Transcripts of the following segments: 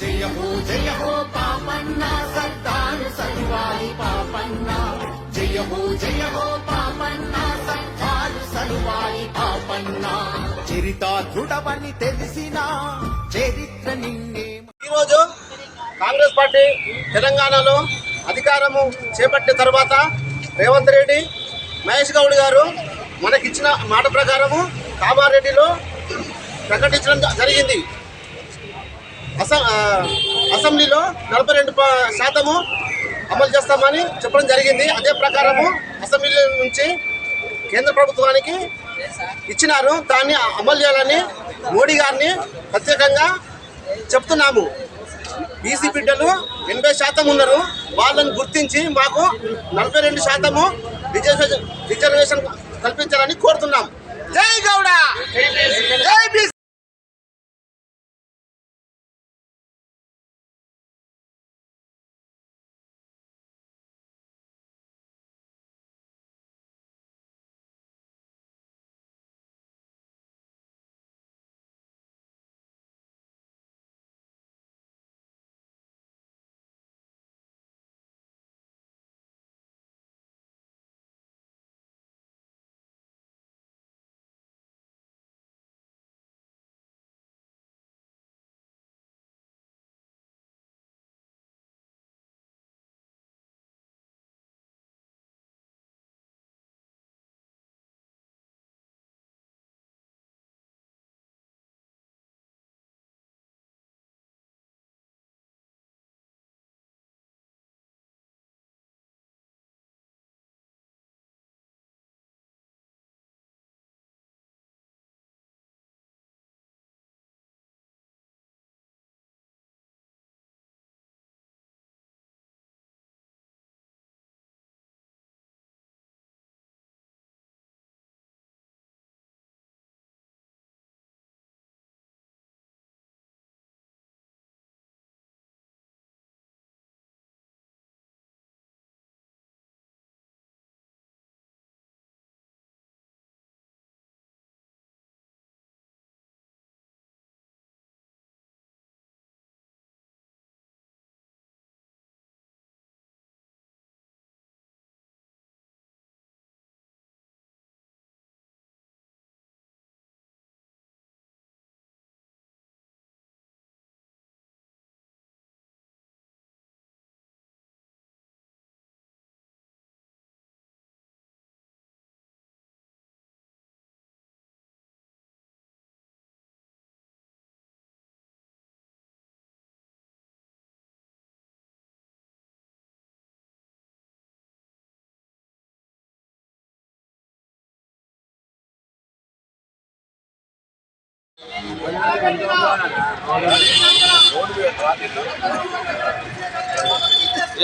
జయ హో పాపన్న సర్దారు సర్వాయి పాపన్న జయ హో పాపన్న సర్దారు సర్వాయి పాపన్న చరితార్థుడవని తెలిసిన చరిత్ర నిన్నే. ఈరోజు కాంగ్రెస్ పార్టీ తెలంగాణలో అధికారము చేపట్టిన తర్వాత రేవంత్ రెడ్డి, మహేష్ గౌడ్ గారు మనకిచ్చిన మాట ప్రకారము కామారెడ్డిలో ప్రకటించడం జరిగింది. అసెంబ్లీలో 42% అమలు చేస్తామని చెప్పడం జరిగింది. అదే ప్రకారము అసెంబ్లీ నుంచి కేంద్ర ప్రభుత్వానికి ఇచ్చినారు. దాన్ని అమలు చేయాలని మోడీ గారిని ప్రత్యేకంగా చెప్తున్నాము. బీసీ బిడ్డలు 80% ఉన్నారు. వాళ్ళని గుర్తించి మాకు 42% రిజర్వేషన్ కల్పించాలని కోరుతున్నాం. జై గౌడ, జై బీసీ.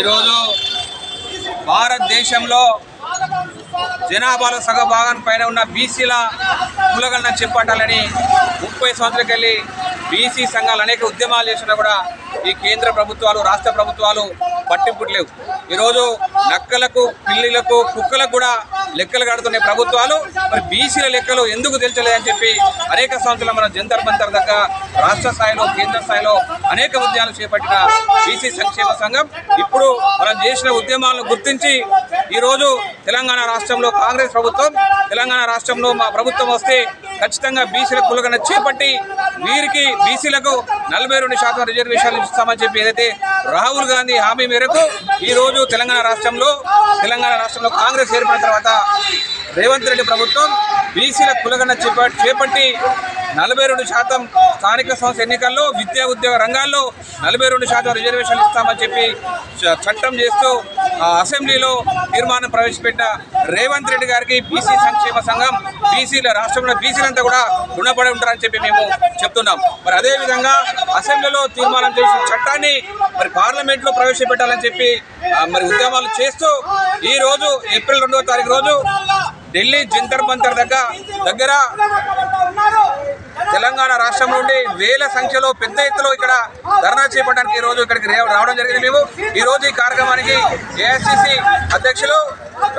ఈరోజు భారతదేశంలో జనాభాలో సగభాగం పైన ఉన్న బీసీల కులగణన చేపట్టాలని 30 సంవత్సరాలకెళ్ళి బీసీ సంఘాలు అనేక ఉద్యమాలు చేసినా కూడా ఈ కేంద్ర ప్రభుత్వాలు, రాష్ట్ర ప్రభుత్వాలు పట్టింపుట్లేవు. ఈరోజు నక్కలకు, పిల్లిలకు, కుక్కలకు కూడా లెక్కలు కడుతున్న ప్రభుత్వాలు మరి బీసీల లెక్కలు ఎందుకు తెలియలేదని చెప్పి అనేక సంవత్సరాలు మన జంతర్ మంతర్ దగ్గర రాష్ట్ర స్థాయిలో, కేంద్ర స్థాయిలో అనేక ఉద్యమాలు చేపట్టిన బీసీ సంక్షేమ సంఘం ఇప్పుడు మనం చేసిన ఉద్యమాలను గుర్తించి ఈరోజు తెలంగాణ రాష్ట్రంలో కాంగ్రెస్ ప్రభుత్వం, తెలంగాణ రాష్ట్రంలో మా ప్రభుత్వం వస్తే ఖచ్చితంగా బీసీల కులగణన చేపట్టి వీరికి బీసీలకు 42% రిజర్వేషన్లు ఇస్తామని చెప్పి ఏదైతే రాహుల్ గాంధీ హామీ మేరకు ఈరోజు తెలంగాణ రాష్ట్రంలో కాంగ్రెస్ ఏర్పడిన తర్వాత రేవంత్ రెడ్డి ప్రభుత్వం బీసీల కులగణన చేపట్టి 42% స్థానిక సంస్థ ఎన్నికల్లో, విద్యా ఉద్యోగ రంగాల్లో 42% రిజర్వేషన్లు ఇస్తామని చెప్పి చట్టం చేస్తూ అసెంబ్లీలో తీర్మానం ప్రవేశపెట్టిన రేవంత్ రెడ్డి గారికి బీసీ సంక్షేమ సంఘం, రాష్ట్రంలో బీసీలంతా కూడా రుణపడి ఉంటారని చెప్పి మేము చెప్తున్నాం. మరి అదేవిధంగా అసెంబ్లీలో తీర్మానం చేసిన చట్టాన్ని మరి పార్లమెంట్లో ప్రవేశపెట్టాలని చెప్పి మరి ఉద్యమాలు చేస్తూ ఈరోజు ఏప్రిల్ 2వ తారీఖు రోజు ఢిల్లీ జంతర్ మంతర్ దగ్గర తెలంగాణ రాష్ట్రం నుండి వేల సంఖ్యలో పెద్ద ఎత్తులో ఇక్కడ ధర్నా చేపట్టడానికి ఈరోజు ఇక్కడికి రావడం జరిగింది. మేము ఈరోజు ఈ కార్యక్రమానికి ఏఐసిసి అధ్యక్షులు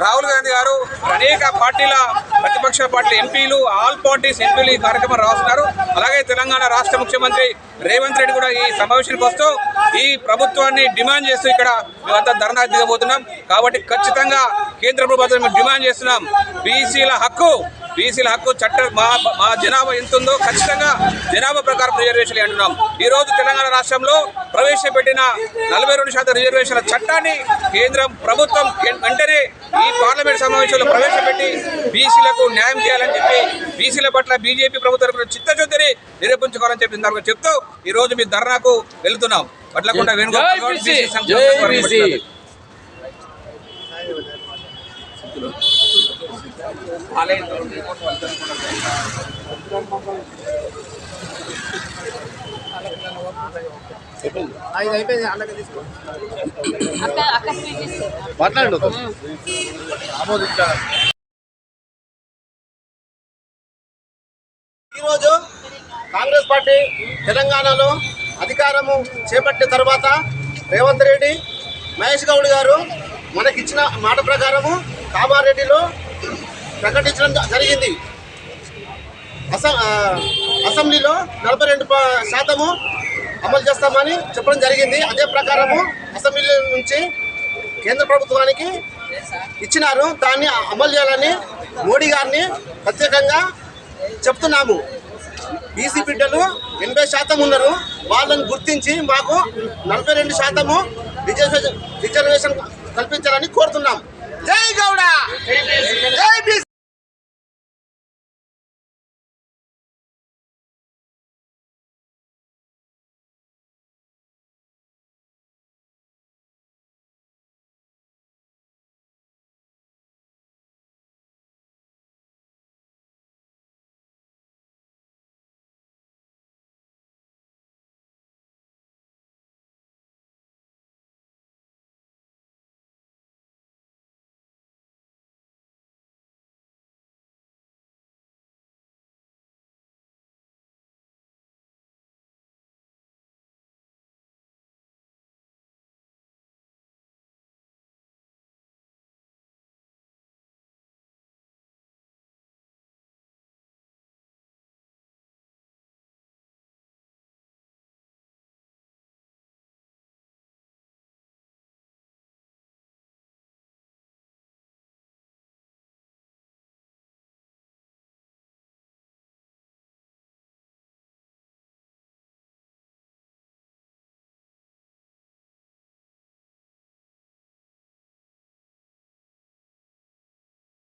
రాహుల్ గాంధీ గారు అనేక పార్టీల ప్రతిపక్ష పార్టీ ఎంపీలు ఆల్ పార్టీస్ ఎంపీలు ఈ కార్యక్రమం రాస్తున్నారు. అలాగే తెలంగాణ రాష్ట్ర ముఖ్యమంత్రి రేవంత్ రెడ్డి కూడా ఈ సమావేశానికి వస్తూ ఈ ప్రభుత్వాన్ని డిమాండ్ చేస్తూ ఇక్కడ మేమంతా ధర్నా దిగబోతున్నాం. కాబట్టి ఖచ్చితంగా కేంద్ర ప్రభుత్వం డిమాండ్ చేస్తున్నాం. బీసీల హక్కు చట్టం మా జనాభా ఎంత ఉందో ఖచ్చితంగా జనాభా ప్రకారం రిజర్వేషన్లు అంటున్నాం. ఈ రోజు తెలంగాణ రాష్ట్రంలో ప్రవేశపెట్టిన 42% రిజర్వేషన్ల చట్టాన్ని కేంద్రం ప్రభుత్వం వెంటనే ఈ పార్లమెంట్ సమావేశంలో ప్రవేశపెట్టి బీసీలకు న్యాయం చేయాలని చెప్పి బీసీల పట్ల బీజేపీ ప్రభుత్వం చిత్తశుద్ధిని నిరూపించుకోవాలని చెప్పి ఇందాక చెప్తూ ఈ రోజు మీ ధర్నాకు వెళ్తున్నాం. వడ్లకొండ వేణుగోపాల్ మాట్లాడండి. ఈరోజు కాంగ్రెస్ పార్టీ తెలంగాణలో అధికారము చేపట్టిన తర్వాత రేవంత్ రెడ్డి మహేష్ గౌడ్ గారు మనకిచ్చిన మాట ప్రకారము కామారెడ్డిలో ప్రకటించడం జరిగింది. అసెంబ్లీలో 42% అమలు చేస్తామని చెప్పడం జరిగింది. అదే ప్రకారము అసెంబ్లీ నుంచి కేంద్ర ప్రభుత్వానికి ఇచ్చినారు. దాన్ని అమలు చేయాలని మోడీ గారిని ప్రత్యేకంగా చెప్తున్నాము. బీసీ బిడ్డలు 80% ఉన్నారు. వాళ్ళని గుర్తించి మాకు 42% రిజర్వేషన్ కల్పించాలని కోరుతున్నాం. జై గౌడ, జై బీసీ.